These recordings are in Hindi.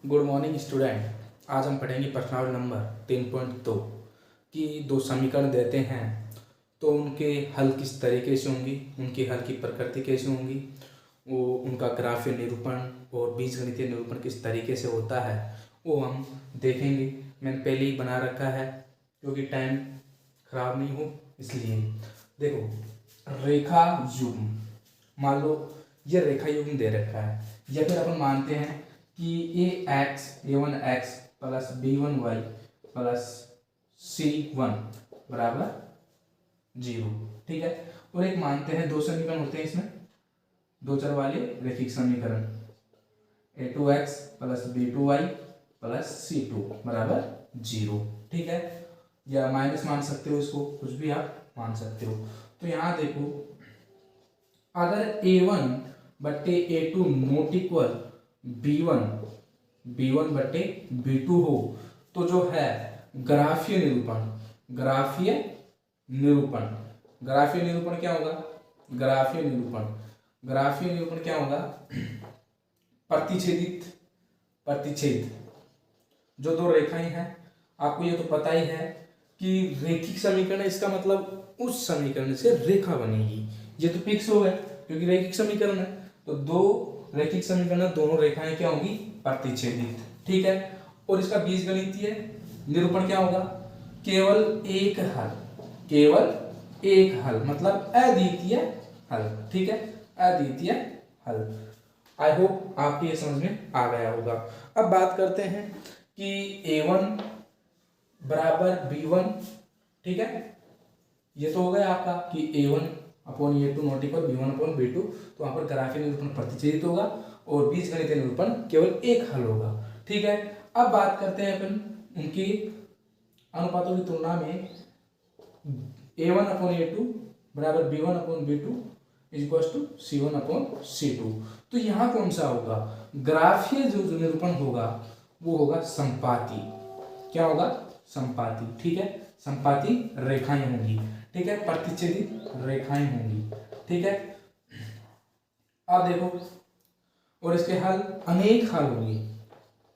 Good morning student. आज हम पढ़ेंगे प्रश्नावली नंबर 3.2 कि दो समीकरण देते हैं तो उनके हल किस तरीके से होंगी, उनके हल की प्रकृति कैसे होंगी, वो उनका ग्राफीय निरूपण और बीजगणितीय निरूपण किस तरीके से होता है वो हम देखेंगे। मैंने पहले ही बना रखा है क्योंकि टाइम खराब नहीं हो इसलिए। देखो, रेखा युग्म, मान लो ये रेखा युग्म दे रखा है या फिर अपन मानते हैं कि a1x plus b1y plus c1 बराबर 0। ठीक है, और एक मानते हैं दो समीकरण होते हैं इसमें, दो चर वाले रैखिक समीकरण a2x plus b2y plus c2 बराबर 0। ठीक है, या माइनस मान सकते हो, इसको कुछ भी आप मान सकते हो। तो यहाँ देखो, अगर a1 बट्टे a2 नॉट इक्वल b1 बट्टे b2 हो तो जो है ग्राफीय निरूपण, ग्राफीय निरूपण क्या होगा? ग्राफीय निरूपण क्या होगा? प्रतिच्छेद जो दो रेखाएं हैं, आपको ये तो पता ही है कि रैखिक समीकरण है, इसका मतलब उस समीकरण से रेखा बनेगी। ये तो फिक्स हो गया क्योंकि रैखिक समीकरण है, तो दो रैखिक समीकरण दोनों रेखाएं क्या होंगी? प्रतिच्छेदित। ठीक है, और इसका बीजगणितीय निरूपण क्या होगा? केवल एक हल मतलब अद्वितीय हल। ठीक है, अद्वितीय हल। आई होप आपको ये समझ में आ गया होगा। अब बात करते हैं कि a1 बराबर b1। ठीक है, ये तो हो गया आपका कि a1 upon a2 not equal b1 upon b2, तो वहां पर ग्राफीय निरूपण प्रतिच्छेदित होगा और बीजगणितीय निरूपण केवल एक हल होगा। ठीक है, अब बात करते हैं अपन उनकी अनुपातों की तुलना में। a1 अपॉन a2 बराबर b1 upon b2 equal to c1 upon c2। तो यहाँ कौन सा होगा? ग्राफीय जो निरूपण होगा वो होगा संपाती। क्या होगा? संपाती। ठीक है, संपाती रेखाएं होंगी। ठीक है, प्रतिच्छेदित रेखाएं होंगी। ठीक है, अब देखो, और इसके हल अनेक हल होंगे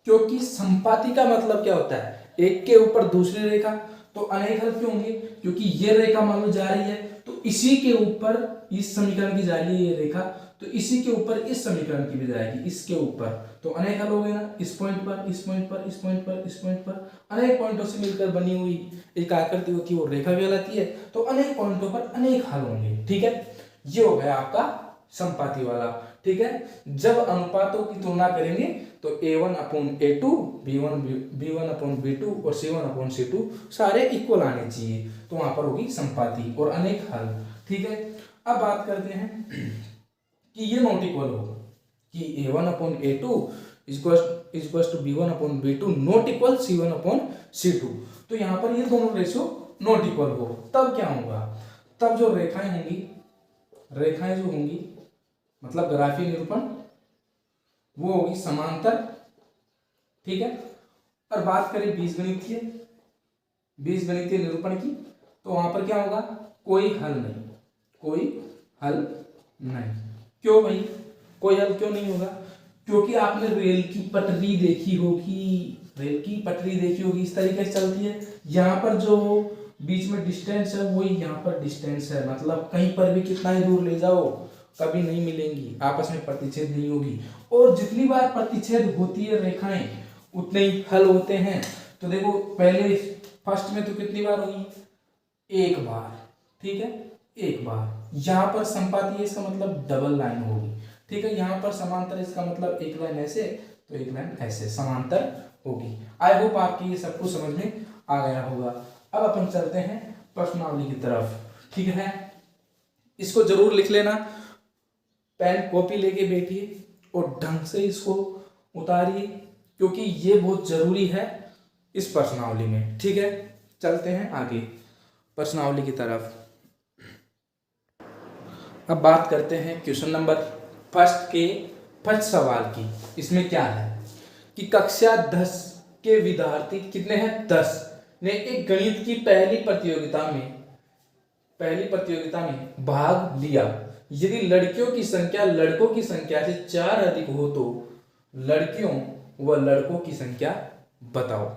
क्योंकि संपाती का मतलब क्या होता है? एक के ऊपर दूसरी रेखा। तो अनेक हल क्यों होंगे? क्योंकि ये रेखा मान लो जा रही है तो इसी के ऊपर इस समीकरण की जा रही है ये रेखा, तो इसी के ऊपर इस समीकरण की भी जाएगी, इसके ऊपर। तो अनेक हल हो गए ना, इस पॉइंट पर, इस पॉइंट पर, इस पॉइंट पर, इस पॉइंट पर, अनेक पॉइंटों से मिलकर बनी हुई एक आकृति होती है, वो रेखा कहलाती है। तो अनेक पॉइंटों पर अनेक हल होंगे। ठीक है, ये हो गया आपका संपाती वाला। ठीक है, जब अनुपातों की तुलना करेंगे तो a1 upon a2, b1 upon b2 और c1 अपॉन c2 सारे इक्वल आने चाहिए, तो वहां पर होगी संपाती और अनेक हल। ठीक है, अब बात करते हैं कि ये नॉट इक्वल हो, कि a1 upon a2 equal to b1 upon b2 not equal c1 upon c2। तो यहाँ पर ये दोनों रेशियो नॉट इक्वल हो, तब क्या होगा? तब जो रेखाएं जो होंगी मतलब ग्राफीय निरूपण वो होगी समांतर। ठीक है, और बात करें बीजगणितीय निरूपण की, तो वहां पर क्या होगा? कोई हल नहीं। क्यों भाई कोई हल क्यों नहीं होगा? क्योंकि आपने रेल की पटरी देखी होगी, इस तरीके से चलती है। यहाँ पर जो बीच में डिस्टेंस है वही यहाँ पर डिस्टेंस है, मतलब कहीं पर भी कितना ही दूर ले जाओ कभी नहीं मिलेंगी, आपस में प्रतिच्छेद नहीं होगी। और जितनी बार प्रतिच्छेद होती है रेखाएं उतने ही हल होते हैं। तो देखो, पहले फर्स्ट में तो कितनी बार होगी? एक बार। ठीक है, एक बार। यहाँ पर संपाती है, इसका मतलब डबल लाइन होगी। ठीक है, यहाँ पर समांतर, इसका मतलब एक लाइन ऐसे तो एक लाइन ऐसे समांतर होगी। आई होप आपकी ये सब कुछ समझ में आ गया होगा। अब अपन चलते हैं प्रश्नावली की तरफ। ठीक है, इसको जरूर लिख लेना, पेन कॉपी लेके बैठिए और ढंग से इसको उतारिए क्योंकि ये बहुत जरूरी है इस प्रश्नावली में। ठीक है, चलते हैं आगे प्रश्नावली की तरफ। अब बात करते हैं क्वेश्चन नंबर फर्स्ट सवाल की। इसमें क्या है कि कक्षा 10 के विद्यार्थी कितने हैं? 10 ने एक गणित की पहली प्रतियोगिता में भाग लिया। यदि लड़कियों की संख्या लड़कों की संख्या से 4 अधिक हो तो लड़कियों वह लड़कों की संख्या बताओ।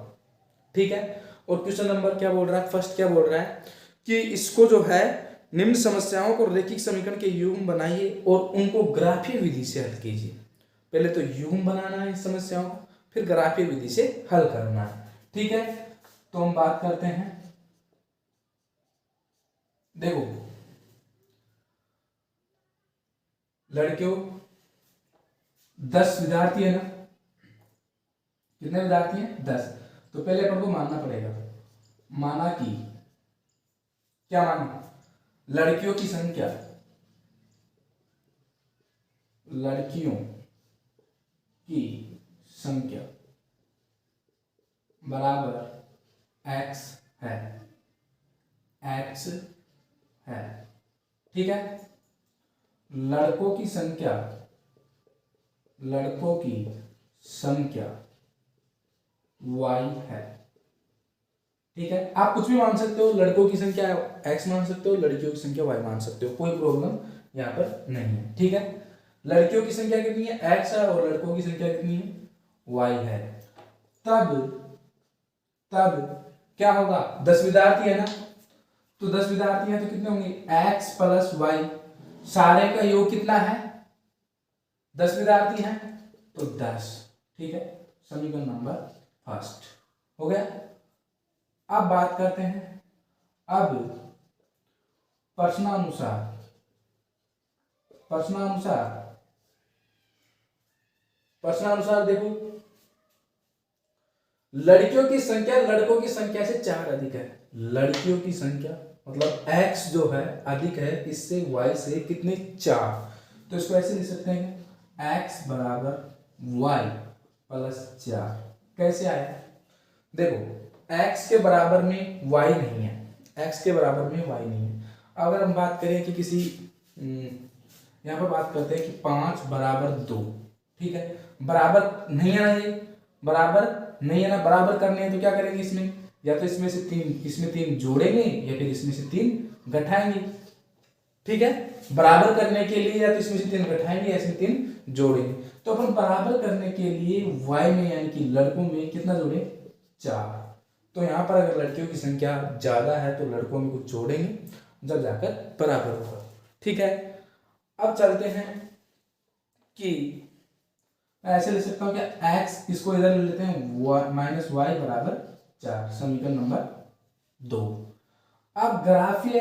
ठीक है। और क्वेश्चन नंबर क्या बोल रहा है, फर्स्ट क्या बोल रहा है कि इसको जो है निम्न समस्याओं को रैखिक समीकरण के युग्म बनाइए और उनको ग्राफीय विधि से हल कीजिए। पहले तो युग्म बनाना है इस समस्याओं को, फिर ग्राफीय विधि से हल करना है। ठीक है। तो हम बात करते हैं, देखो लड़कियों 10 विद्यार्थी है ना, कितने विद्यार्थी हैं 10। तो पहले अपन को मानना पड़ेगा, माना कि क्या माना, लड़कियों की संख्या, लड़कियों की संख्या बराबर x है, x है। ठीक है। लड़कों की संख्या, लड़कों की संख्या y है। ठीक है। आप कुछ भी मान सकते हो, लड़कों की संख्या x मान सकते हो, लड़कियों की संख्या y मान सकते हो, कोई प्रॉब्लम यहाँ पर नहीं है। ठीक है। लड़कियों की संख्या कितनी है x है और लड़कों की संख्या कितनी है y है। तब क्या होगा, 10 विद्यार्थी है ना, तो 10 विद्यार्थी हैं तो कितने होंगे x प्लस वाई, सारे का योग कितना है 10 विद्यार्थी हैं तो 10। ठीक है। समीकरण नंबर फर्स्ट हो गया। अब बात करते हैं, अब प्रश्नानुसार, प्रश्नानुसार देखो लड़कियों की संख्या लड़कों की संख्या से 4 अधिक है। लड़कियों की संख्या मतलब x जो है अधिक है इससे y से कितने 4। तो इसको ऐसे लिख सकते हैं x बराबर y प्लस 4। कैसे आया, देखो x के बराबर में y नहीं है, x के बराबर में y नहीं है। अगर हम बात करें कि किसी यहाँ पर बात करते हैं कि 5 बराबर 2। ठीक है। बराबर नहीं है ना, ये बराबर नहीं है ना, बराबर करने हैं तो क्या करेंगे इसमें, या तो इसमें से 3 इसमें 3 जोड़ेंगे या फिर इसमें से 3 घटाएंगे। ठीक है। बराबर करने के लिए या तो इसमें से 3 घटाएंगे या इसमें 3 जोड़ेंगे। तो अपन बराबर करने के लिए y में यानी कि लड़कों में कितना जोड़े 4। तो यहाँ पर अगर लड़कियों की संख्या ज्यादा है तो लड़कों में कुछ जोड़ेंगे जब जाकर बराबर होगा। ठीक है। अब चलते हैं कि मैं ऐसे लिख सकता हूं कि x इसको इधर ले लेते हैं माइनस वाई बराबर 4, समीकरण नंबर 2। अब ग्राफीय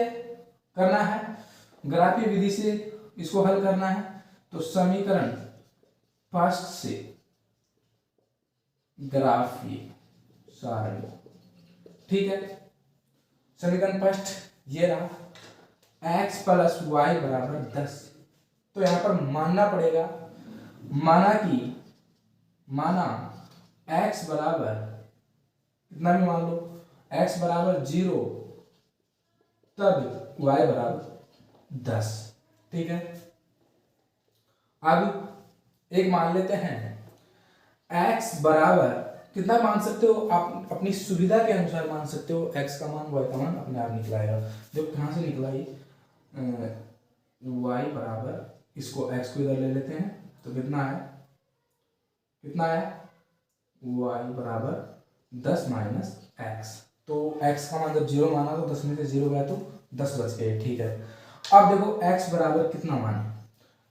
करना है, ग्राफीय विधि से इसको हल करना है। तो समीकरण फर्स्ट से ग्राफीय सारणी। ठीक है। समीकरण फर्स्ट ये रहा x प्लस वाई बराबर 10। तो यहां पर मानना पड़ेगा, माना x बराबर कितना भी मान लो, x बराबर 0 तब y बराबर 10। ठीक है। अब एक मान लेते हैं x बराबर कितना मान सकते हो आप, अपनी सुविधा के अनुसार मान सकते हो। x का मान y का मान अपने आप निकला आएगा। जब कहां से निकला ये y बराबर, इसको x को इधर ले लेते हैं तो कितना है y बराबर 10 माइनस x। तो x का मान जब 0 माना तो 10 में से 0 गया तो 10 बच गए। ठीक है। अब देखो x बराबर कितना माने,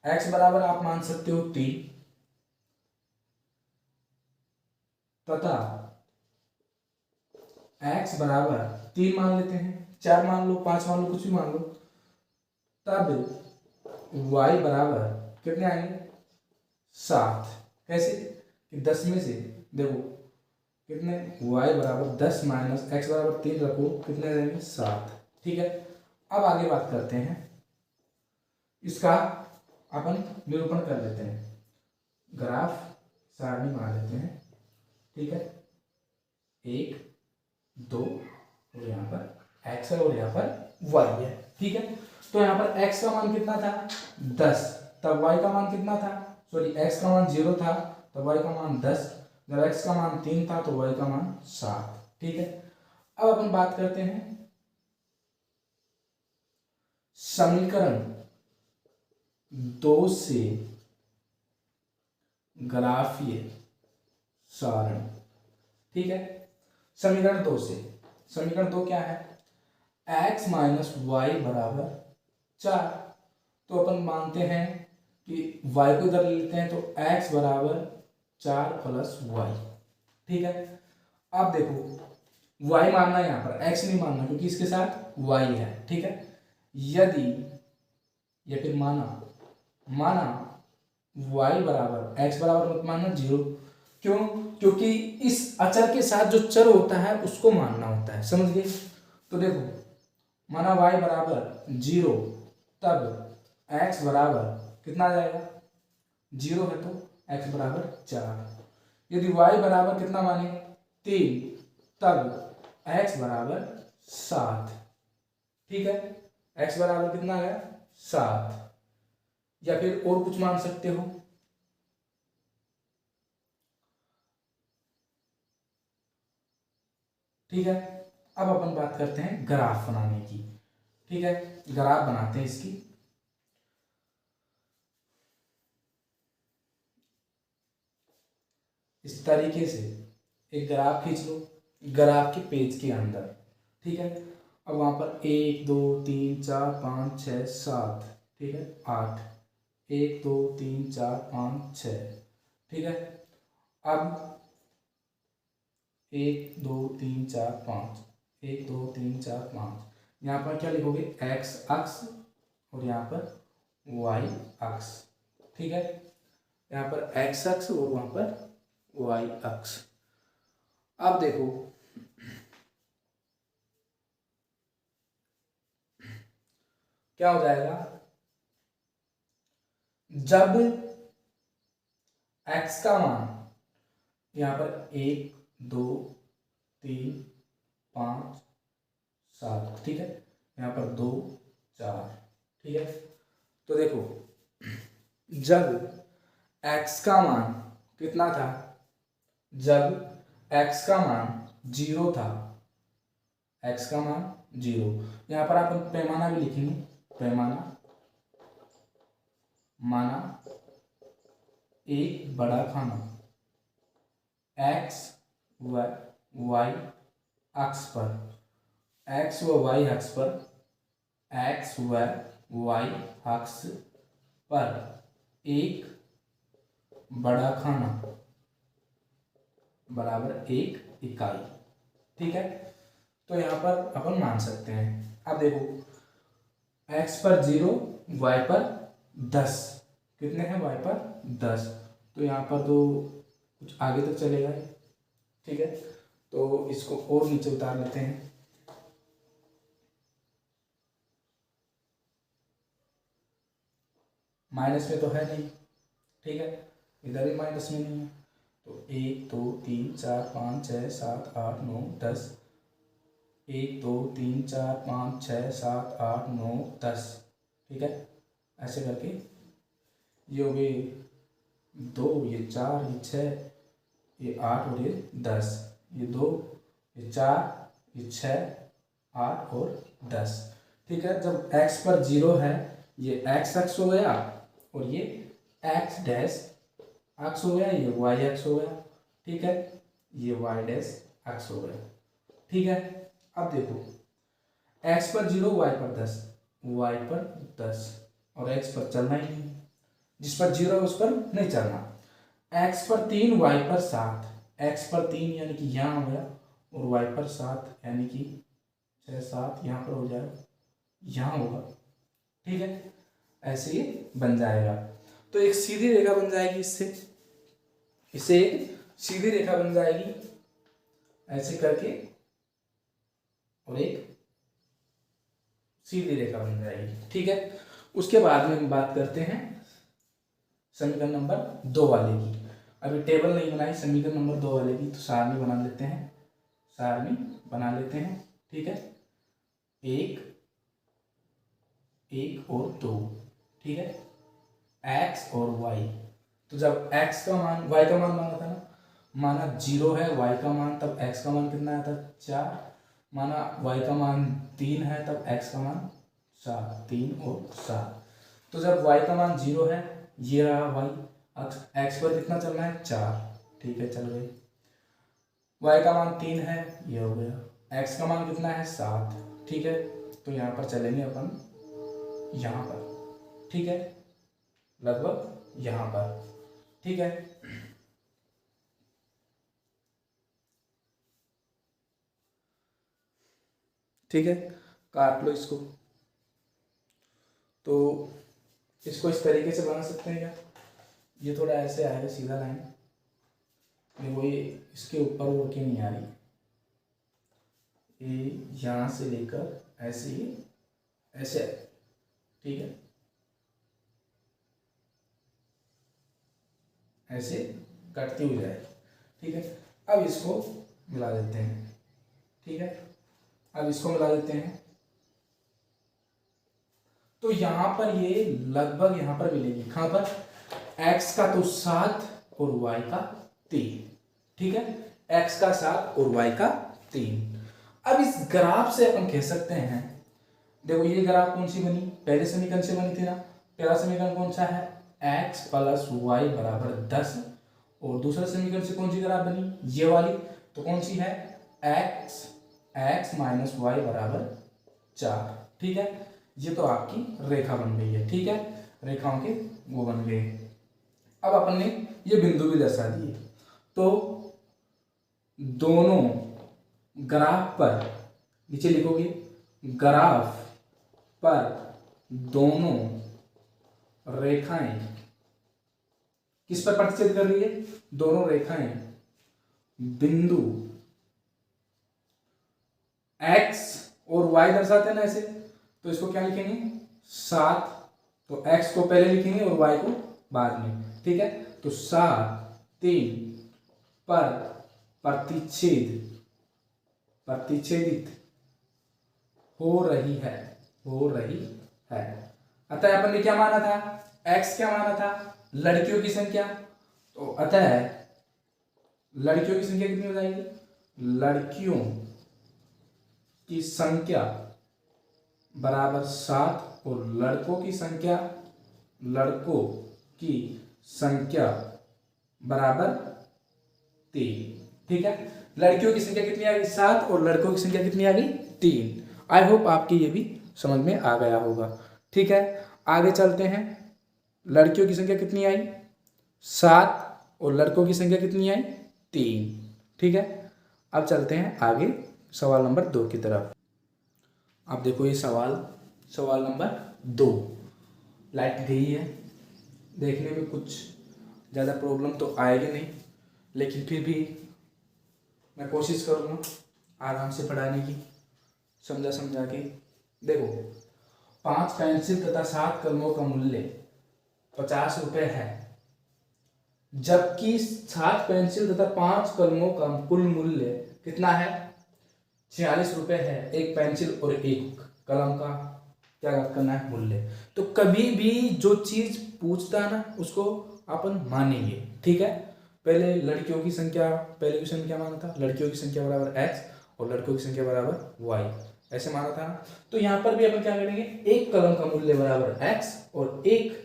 x बराबर आप मान सकते हो 3 तथा x बराबर 3 मान लेते हैं, 4 मान लो, 5 मान लो, कुछ भी मान लो। तब y बराबर कितने आएंगे 7। कैसे कि 10 में से देखो कितने y बराबर 10 माइनस x बराबर 3 रखो, कितने रहेंगे 7। ठीक है। अब आगे बात करते हैं, इसका अपन निरूपण कर लेते हैं, ग्राफ सारणी बना लेते हैं। ठीक है। 1 2 और यहाँ पर x है और यहाँ पर y है। ठीक है। तो यहाँ पर x का मान कितना था 10, तब y का मान कितना था, सॉरी x का मान 0 था तब y का मान 10, जब x का मान 3 था तो y का मान 7। ठीक है। अब अपन बात करते हैं समीकरण 2 से ग्राफीय सारणी। ठीक है, समीकरण 2 से, समीकरण 2 क्या है, x माइनस वाई बराबर 4। तो अपन मानते हैं कि y को इधर लेते हैं तो x बराबर 4 प्लस वाई। ठीक है, अब देखो y मानना है यहाँ पर, x नहीं मानना क्योंकि इसके साथ y है। ठीक है, यदि या फिर माना y बराबर x बराबर मत मानना 0। क्यों? क्योंकि इस अचर के साथ जो चर होता है उसको मानना होता है, समझ गए। तो देखो माना y बराबर 0, तब x बराबर कितना आ जाएगा, 0 है तो x बराबर 4। यदि y बराबर कितना माने 3, तब x बराबर 7। ठीक है, x बराबर कितना आ गया 7। या फिर और कुछ मान सकते हो। ठीक है, अब अपन बात करते हैं ग्राफ बनाने की। ठीक है, ग्राफ बनाते हैं इसकी। इस तरीके से एक ग्राफ खींच लो ग्राफ के पेज के अंदर। ठीक है, अब वहां पर 1 2 3 4 5 6 7, ठीक है 8, 1 2 3 4 5 6। ठीक है, अब 1 2 3 4 5, 1 2 3 4 5, यहाँ पर क्या लिखोगे x अक्ष और यहाँ पर y अक्ष। ठीक है, यहाँ पर x अक्ष और वहां पर y अक्ष। अब देखो क्या हो जाएगा, जब x का मान यहाँ पर 1 2 3 5 7, ठीक है, यहाँ पर 2 4। ठीक है, तो देखो जब x का मान कितना था, जब x का मान 0 था, x का मान 0, यहाँ पर आप पैमाना भी लिखेंगे, पैमाना माना एक बड़ा खाना x व y अक्ष पर, x व y अक्ष पर, x व y अक्ष पर एक बड़ा खाना बराबर 1 इकाई। ठीक है, तो यहाँ पर अपन मान सकते हैं। अब देखो x पर 0, y पर 10, कितने हैं y पर 10, तो यहाँ पर तो कुछ आगे तक चलेगा। ठीक है, तो इसको और नीचे उतार लेते हैं। माइनस में तो है नहीं, ठीक है, इधर भी माइनस में नहीं है, तो 1 2 3 4 5 6 7 8 9 10, 1 2 3 4 5 6 7 8 9 10। ठीक है, ऐसे करके ये हो गए 2, ये 4, ये 6, ये 8 और ये 10, ये 2, ये 4, ये 6 8 और 10। ठीक है, जब x पर 0 है, ये x अक्ष हो गया और ये x डैश अक्ष हो गया, ये y अक्ष हो गया। ठीक है, ये y डैश अक्ष हो गया। ठीक है, अब देखो x पर 0, y पर 10, y पर 10 और x पर चलना ही नहीं, जिस पर 0 है उस पर नहीं चलना। x पर 3, y पर 7, x पर 3 यानी कि यहाँ हो गया और y पर 7 यानी कि 6 7 यहाँ पर हो जाएगा, यहाँ होगा। ठीक है, ऐसे ही बन जाएगा। तो एक सीधी रेखा बन जाएगी, इससे एक सीधी रेखा बन जाएगी ऐसे करके, और एक सीधी रेखा बन जाएगी। ठीक है, उसके बाद में हम बात करते हैं समीकरण नंबर 2 वाले की। अभी टेबल नहीं बनाई समीकरण नंबर 2 वाले की, तो सारणी बना लेते हैं, सारणी बना लेते हैं। ठीक है, 1 1 और 2। ठीक है, x और y। तो जब x का मान y का मान माना था ना, माना 0 है y का मान, तब x का मान कितना आया था 4। माना y का मान 3 है, तब x का मान 7, 3 और 7। तो जब y का मान 0 है, ये रहा y अक्ष, x पर कितना चलना है 4। ठीक है, चल गई। y का मान 3 है, ये हो गया। x का मान कितना है 7, ठीक है। तो यहाँ पर चलेंगे अपन यहाँ पर, ठीक है, लगभग यहाँ पर, ठीक है। ठीक है, काट लो इसको। तो इसको इस तरीके से बना सकते हैं क्या, ये थोड़ा ऐसे आएगा सीधा लाइन, देखो ये इसके ऊपर वो की नहीं आ रही, ये यहाँ से लेकर ऐसे ही ऐसे, ठीक है, ऐसे कटती हुई जाए, ठीक है। अब इसको मिला देते हैं, ठीक है, अब इसको मिला देते हैं। तो यहाँ पर ये लगभग यहाँ पर मिलेगी, कहाँ पर, x का तो 7 और y का 3, ठीक है, x का 7 और y का 3। अब इस ग्राफ से अपन कह सकते हैं, देखो ये ग्राफ कौन सी बनी, पहले समीकरण से बनी थी ना। पहला समीकरण कौन सा है, x प्लस वाई बराबर 10, और दूसरा समीकरण से कौन सी ग्राफ बनी, ये वाली, तो कौन सी है, x माइनस वाई बराबर 4, ठीक है। ये तो आपकी रेखा बन गई है, ठीक है, रेखाओं के वो बन गए। अब अपन ने ये बिंदु भी दर्शा दिए, तो दोनों ग्राफ पर, नीचे लिखोगे, ग्राफ पर दोनों रेखाएं किस पर प्रतिच्छेद कर रही है, दोनों रेखाएं बिंदु x और y दर्शाते हैं ना ऐसे, तो इसको क्या लिखेंगे 7, तो x को पहले लिखेंगे और y को बाद में, ठीक है। तो 7 3 पर प्रतिच्छेदित हो रही है। अतः अपन ने क्या माना था, x क्या माना था, लड़कियों की संख्या, तो अतः लड़कियों की संख्या कितनी हो जाएगी, लड़कियों की संख्या बराबर 7 और लड़कों की संख्या बराबर 3, ठीक है। लड़कियों की संख्या कितनी आ गई 7 और लड़कों की संख्या कितनी आ गई 3। आई होप आपकी ये भी समझ में आ गया होगा, ठीक है। आगे चलते हैं, लड़कियों की संख्या कितनी आई 7 और लड़कों की संख्या कितनी आई 3, ठीक है। अब चलते हैं आगे सवाल नंबर 2 की तरफ। अब देखो ये सवाल नंबर 2, लाइट गई है, देखने में कुछ ज़्यादा प्रॉब्लम तो आएगी नहीं, लेकिन फिर भी मैं कोशिश करूँगा आराम से पढ़ाने की, समझा के। देखो 5 पेंसिल तथा 7 कलमों का मूल्य 50 रुपये है, जबकि 7 पेंसिल तथा 5 कलमों का कुल मूल्य कितना है 46 रुपये है। एक पेंसिल और एक कलम का क्या करना है मूल्य। तो कभी भी जो चीज पूछता है ना उसको अपन मानेंगे, ठीक है। पहले लड़कियों की संख्या, पहले क्वेश्चन में क्या माना था, लड़कियों की संख्या बराबर x और लड़कों की संख्या बराबर y, ऐसे माना था ना। तो यहाँ पर भी अपन क्या करेंगे, एक कलम का मूल्य बराबर x और एक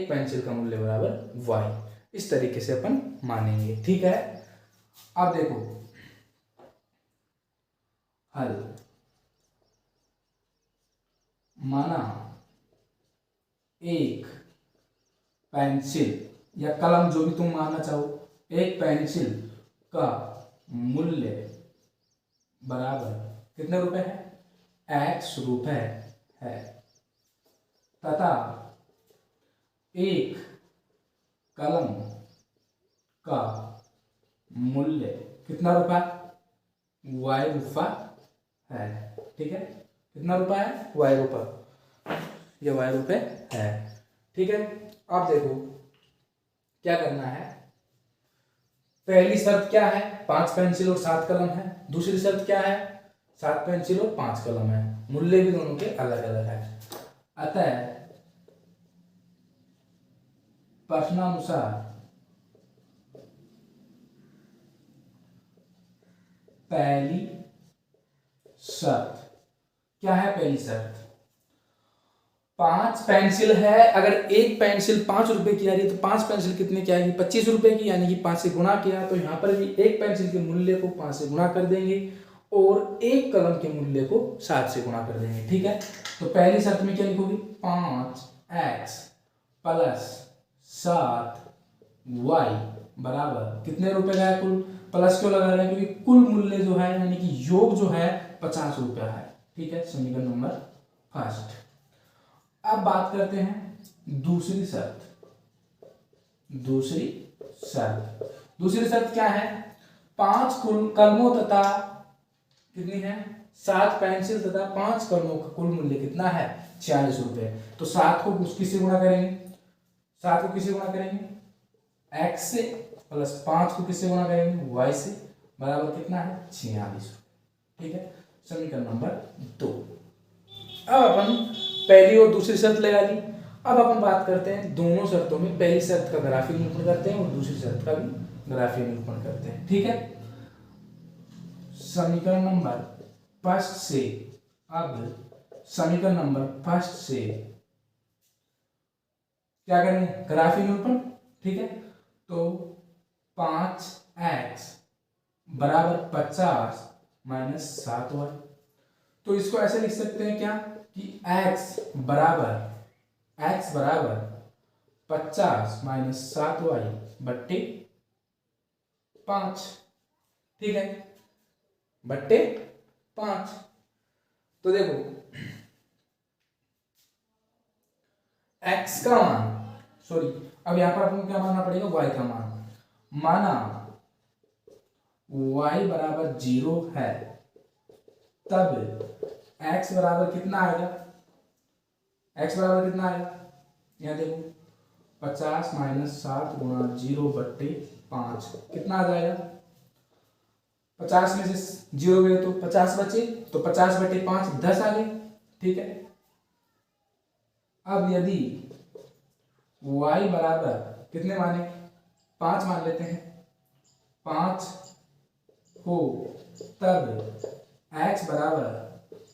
पेंसिल का मूल्य बराबर y, इस तरीके से अपन मानेंगे, ठीक है। अब देखो हल, माना एक पेंसिल या कलम जो भी तुम मानना चाहो, एक पेंसिल का मूल्य बराबर कितने रुपए है, x रुपए है, तथा एक कलम का मूल्य कितना रुपया, y रुपया है, ठीक है। कितना रुपया है, y रुपया, ये y रुपये है, ठीक है। अब देखो क्या करना है, पहली शर्त क्या है, 5 पेंसिल और 7 कलम है। दूसरी शर्त क्या है, 7 पेंसिल और 5 कलम है, मूल्य भी दोनों के अलग अलग है। अतः प्रश्नानुसार पहली शर्त क्या है, पहली शर्त 5 पेंसिल है, अगर एक पेंसिल 5 रुपए की आ रही है तो 5 पेंसिल कितने की आएगी, 25 रुपए की, यानी कि 5 से गुणा किया, तो यहाँ पर भी एक पेंसिल के मूल्य को 5 से गुणा कर देंगे और एक कलम के मूल्य को 7 से गुणा कर देंगे। ठीक है, तो पहली शर्त में क्या लिखोगे, 5x प्लस 7y बराबर कितने रुपए का है, कुल प्लस क्यों लगा रहे हैं, क्योंकि कुल मूल्य जो है यानी कि योग जो है 50 रुपया है। ठीक है, समीकरण नंबर फर्स्ट। अब बात करते हैं दूसरी शर्त। दूसरी शर्त क्या है, 5 कलमों तथा कितनी है, 7 पेंसिल तथा 5 कलमों का कुल मूल्य कितना है, 46 रुपए। तो 7 को किससे गुणा करेंगे, 7 को किससे गुणा करेंगे, x से, प्लस 5 को किससे गुणा करेंगे, y से, बराबर कितना है, 46। ठीक है, समीकरण नंबर 2। अब अपन पहली और दूसरी शर्त लगा ली। अब अपन बात करते हैं दोनों शर्तों में, पहली शर्त का ग्राफिक निरूपण करते हैं और दूसरी शर्त का भी ग्राफिक निरूपण करते हैं। ठीक है, समीकरण नंबर फर्स्ट से, अब समीकरण नंबर फर्स्ट से क्या करेंगे, ग्राफिक निरूपण। ठीक है, तो 5x बराबर 50 माइनस 7y, तो इसको ऐसे लिख सकते हैं क्या कि x बराबर 50 माइनस 7y बट्टे 5। ठीक है, बट्टे 5। तो देखो x का मान, सॉरी अब यहां पर अपन को क्या मानना पड़ेगा, y का मान। माना y बराबर 0 है, तब x बराबर कितना आएगा, x बराबर कितना आएगा, यहाँ देखो 50 माइनस 7 गुणा 0 बट्टे 5 कितना आ जाएगा, 50 में से 0 गए तो 50 बचे, तो 50 बटे 5 10 आ गए। ठीक है, अब यदि y बराबर कितने माने, 5 मान लेते हैं, 5 हो, तब x बराबर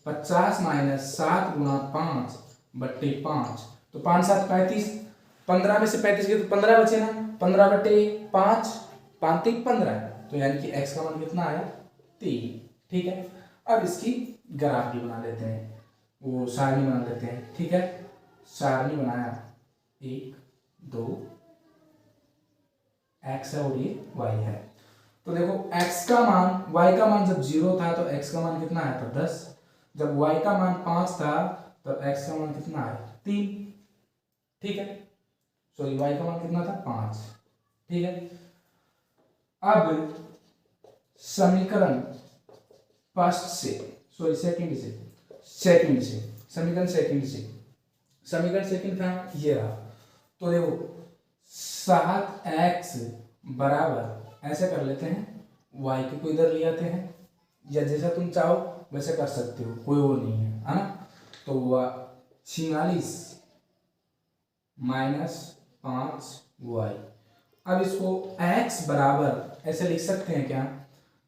50 माइनस 7 गुणा 5 बट्टे 5, तो 5 7 35, 15 में से 35 गए तो 15 बचे ना, 15 बटे 5, 5 3 15, तो यानी कि x का मान कितना आया, 3। ठीक है, अब इसकी ग्राफ भी बना लेते हैं, वो सारणी बना लेते हैं। ठीक है, सारणी बनाया, 1 2 x है और ये y है। तो देखो x का मान, y का मान जब 0 था तो x का मान कितना आया था, 10। जब y का मान 5 था तो x का मान कितना आया, 3। ठीक है, सॉरी y का मान कितना था, 5। ठीक है, अब समीकरण फर्स्ट से, सॉरी सेकंड से समीकरण सेकंड था ये रहा। तो देखो 7x बराबर, ऐसे कर लेते हैं, y को इधर ले आते हैं, या जैसा तुम चाहो वैसे कर सकते हो, कोई वो नहीं है ना। तो 46 माइनस 5y, अब इसको x बराबर ऐसे लिख सकते हैं क्या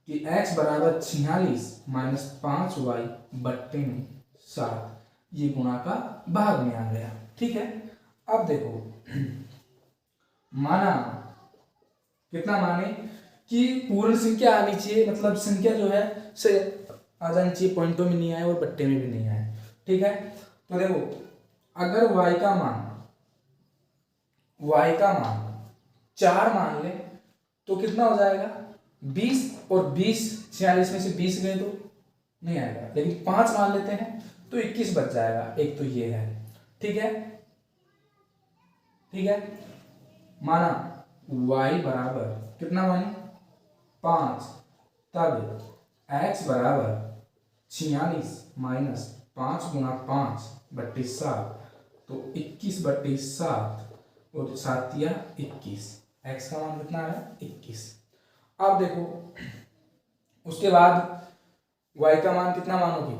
कि x बराबर 46 माइनस 5y बट्टे में 7, ये गुणा का भाग में आ गया। ठीक है, अब देखो माना कितना माने कि पूर्ण संख्या आनी चाहिए, मतलब संख्या जो है से आ जानी चाहिए, पॉइंटों में नहीं आए और बट्टे में भी नहीं आए। ठीक है, तो देखो अगर y का मान 4 मान ले तो कितना हो जाएगा, 20, और 20 46 में से 20 गए तो नहीं आएगा, लेकिन 5 मान लेते हैं तो 21 बच जाएगा, एक तो ये है। ठीक है, माना y बराबर कितना माने, 5, तब x बराबर 46 माइनस 5 गुणा 5 बट्टे 7, तो 21 बट्टे 7 और 7 या 21, x का मान कितना है, 21। अब देखो उसके बाद y का मान कितना मानोगे,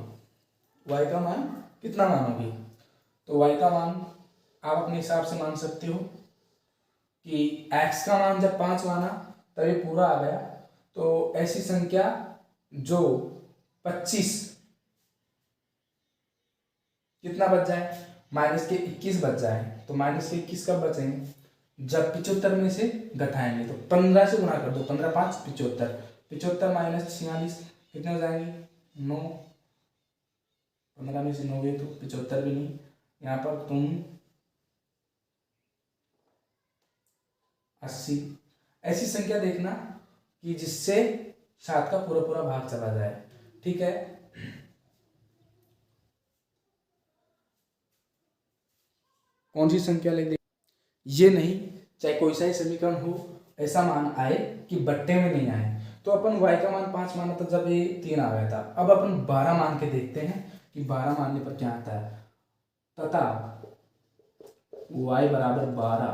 तो y का मान आप अपने हिसाब से मान सकते हो कि x का मान जब 5 माना तब ये पूरा आ गया, तो ऐसी संख्या जो 25 कितना बच जाए, माइनस के 21 बच जाए तो माइनस के 21 कब बचेंगे, जब 75 में से घटाएंगे। तो 15 से गुणा कर दो, 15 5 75, 75 माइनस 46 कितने हो जाएंगे 9, 15 में से 9 गए तो 75 भी नहीं। यहाँ पर तुम 80, ऐसी संख्या देखना कि जिससे 7 का पूरा पूरा भाग चला जाए, ठीक है। कौन सी संख्या ले दे, ये नहीं, चाहे कोई सा ही समीकरण हो, ऐसा मान आए कि बट्टे में नहीं आए। तो अपन y का मान 5 माना था जब ये 3 आ गया था, अब अपन 12 मान के देखते हैं कि 12 मानने पर क्या आता है। तथा y बराबर 12,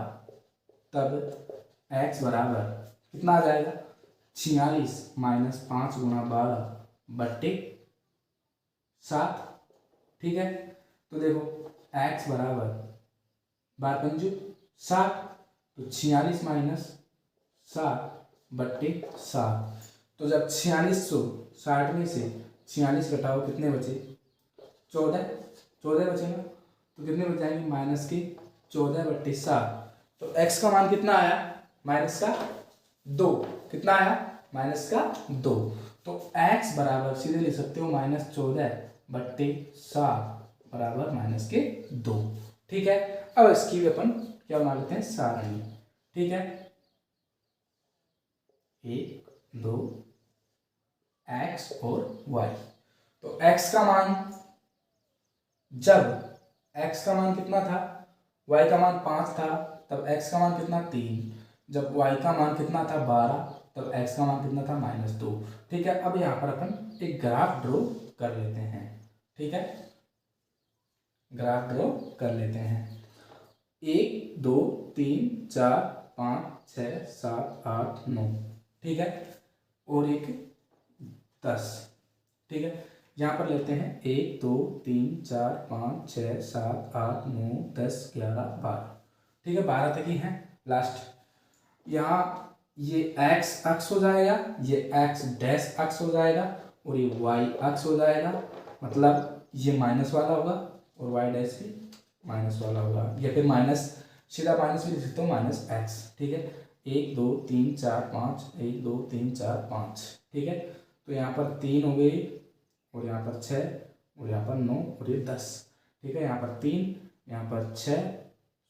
तब x बराबर कितना आ जाएगा 46 माइनस 5 गुणा 12 बट्टे 7, ठीक है। तो देखो x बराबर 12 पंजू 60, तो 46 माइनस 7 बट्टे 7। तो जब 4660 में से 46 घटाओ कितने बचे 14 बचे ना, तो कितने बच जाएंगे माइनस के 14 बट्टे 7। तो x का मान कितना आया माइनस का 2, कितना आया माइनस का 2। तो x बराबर सीधे लिख सकते हो -14 बट्टे 7 बराबर माइनस के 2, ठीक है। अब इसकी भी अपन क्या बना लेते हैं सारणी, ठीक है। 1 2 x और y। तो x का मान, जब x का मान कितना था, y का मान 5 था, तब x का मान कितना 3, जब y का मान कितना था 12, तब x का मान कितना था -2, ठीक है। अब यहाँ पर अपन एक ग्राफ ड्रॉ कर लेते हैं, ठीक है, ग्राफ ड्रॉ कर लेते हैं। 1 2 3 4 5 6 7 8 9, ठीक है, और एक 10, ठीक है। यहाँ पर लेते हैं 1 2 3 4 5 6 7 8 9 10 11 12, ठीक है, 12 तक ही है लास्ट। यहाँ ये x अक्ष हो जाएगा, ये x डैश अक्ष हो जाएगा, और ये y अक्ष हो जाएगा, मतलब ये माइनस वाला होगा और y डैश भी माइनस वाला होगा, या फिर माइनस, सीधा माइनस भी लिख सकते हो -x, ठीक है। 1 2 3 4 5 1 2 3 4 5, ठीक है। तो यहाँ पर 3 हो गई, और यहाँ पर 6, और यहाँ पर 9, और ये 10, ठीक है। यहाँ पर 3, यहाँ पर 6,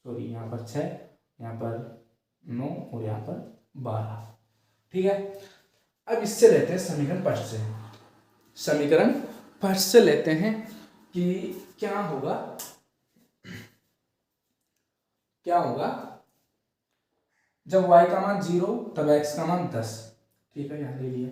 सॉरी यहाँ पर 6, यहाँ पर 9, और यहाँ पर 12, ठीक है। अब इससे लेते हैं समीकरण फर्स्ट से, समीकरण फर्स्ट से लेते हैं कि क्या होगा जब y का मान 0 तब x का मान 10, ठीक है, यहाँ ले लिया।